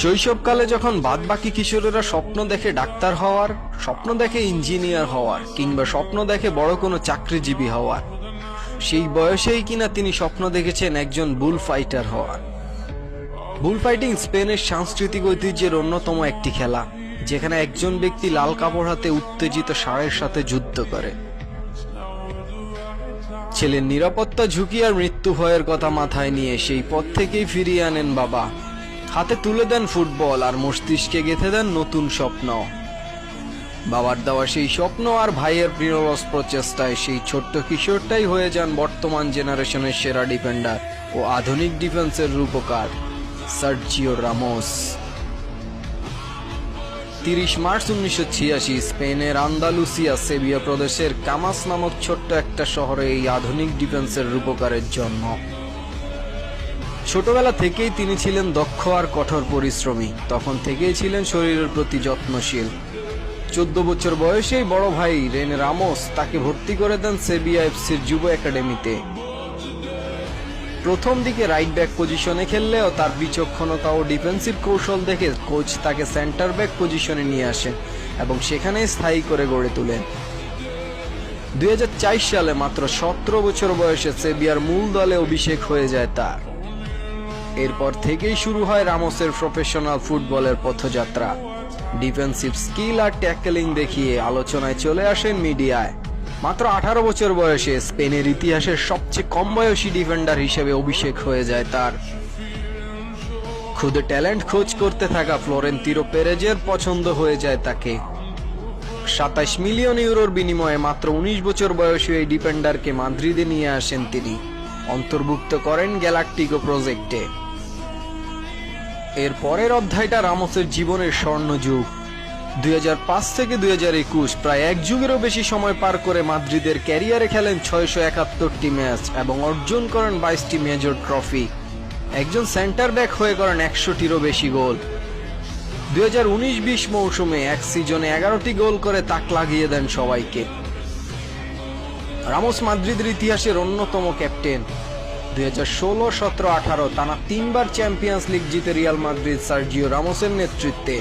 শৈশবকালে যখন বাদবাকি কিশোরেরা স্বপ্ন দেখে ডাক্তার হওয়ার, স্বপ্ন দেখে ইঞ্জিনিয়ার হওয়ার, কিংবা স্বপ্ন দেখে বড় কোনো চাকরিজীবী হওয়ার, সেই বয়সেই কিনা তিনি স্বপ্ন দেখেছেন একজন বুল ফাইটার হওয়ার। বুল ফাইটিং স্পেনের সাংস্কৃতিক ঐতিহ্যের অন্যতম একটি খেলা, যেখানে একজন ব্যক্তি লাল কাপড় হাতে উত্তেজিত ষাঁড়ের সাথে যুদ্ধ করে। ছেলের নিরাপত্তা ঝুঁকি আর মৃত্যু ভয়ের কথা মাথায় নিয়ে সেই পথ থেকেই ফিরিয়ে আনেন বাবা। হাতে তুলে দেন ফুটবল আর মস্তিষ্কে গেঁথে দেন নতুন স্বপ্ন। বাবার দেওয়া সেই স্বপ্ন আর ভাইয়ের প্রিয়রস প্রচেষ্টায় সেই ছোট্ট কিশোরটাই হয়ে যান বর্তমান জেনারেশনের সেরা ডিফেন্ডার ও আধুনিক ডিফেন্সের রূপকার সার্জিও রামোস। 30 মার্চ 1986 স্পেনের আন্দালুসিয়া সেভিয়া প্রদেশের কামাস নামক ছোট্ট একটা শহরে এই আধুনিক ডিফেন্সের রূপকারের জন্ম। ছোটবেলা থেকেই তিনি ছিলেন দক্ষ আর কঠোর পরিশ্রমী। তখন থেকেই ছিলেন শরীরের প্রতি যত্নশীল। 14 বছর বয়সেই বড় ভাই রেনে রামোস তাকে ভর্তি করে দেন সেভিয়া এফসির যুব একাডেমিতে। প্রথম দিকে রাইট ব্যাক পজিশনে খেললেও তার বিচক্ষণতা ও ডিফেন্সিভ কৌশল দেখে কোচ তাকে সেন্টার ব্যাক পজিশনে নিয়ে আসেন এবং সেখানেই স্থায়ী করে গড়ে তোলেন। 2004 সালে মাত্র 17 বছর বয়সে সেভিয়ার মূল দলে অভিষেক হয়ে যায় তার। এরপর থেকেই শুরু হয় রামোসের প্রফেশনাল ফুটবলের পথযাত্রা। ডিফেন্সিভ স্কিল আর ট্যাকলিং দেখিয়ে আলোচনায় চলে আসেন মিডিয়ায়। মাত্র 18 বছর বয়সে স্পেনের ইতিহাসের সবচেয়ে কম বয়সী ডিফেন্ডার হিসেবে অভিষেক হয়ে যায় তার। খুদে ট্যালেন্ট খোঁজ করতে থাকা ফ্লোরেন্তিনো পেরেজের পছন্দ হয়ে যায় তাকে। 27 মিলিয়ন ইউরোর বিনিময়ে মাত্র 19 বছর বয়সী এই ডিফেন্ডারকে মাদ্রিদে নিয়ে আসেন তিনি, অন্তর্ভুক্ত করেন গ্যালাকটিকো প্রজেক্টে। এর পরের অধ্যায়টা রামোসের জীবনের স্বর্ণযুগ। 2005 থেকে 2021 প্রায় এক যুগেরও বেশি সময় পার করে মাদ্রিদের ক্যারিয়ারে খেলেন 671টি ম্যাচ এবং অর্জন করেন 22টি মেজর ট্রফি। একজন সেন্টার ব্যাক হয়ে করেন 100টিরও বেশি গোল। 2019-20 মৌসুমে এক সিজনে 11টি গোল করে তাক লাগিয়ে দেন সবাইকে। রামোস মাদ্রিদের ইতিহাসের অন্যতম ক্যাপ্টেন। 2016, 17, 18 টানা 3বার চ্যাম্পিয়ন্স লিগ জিতে রিয়াল মাদ্রিদ সার্জিও রামোসের নেতৃত্বে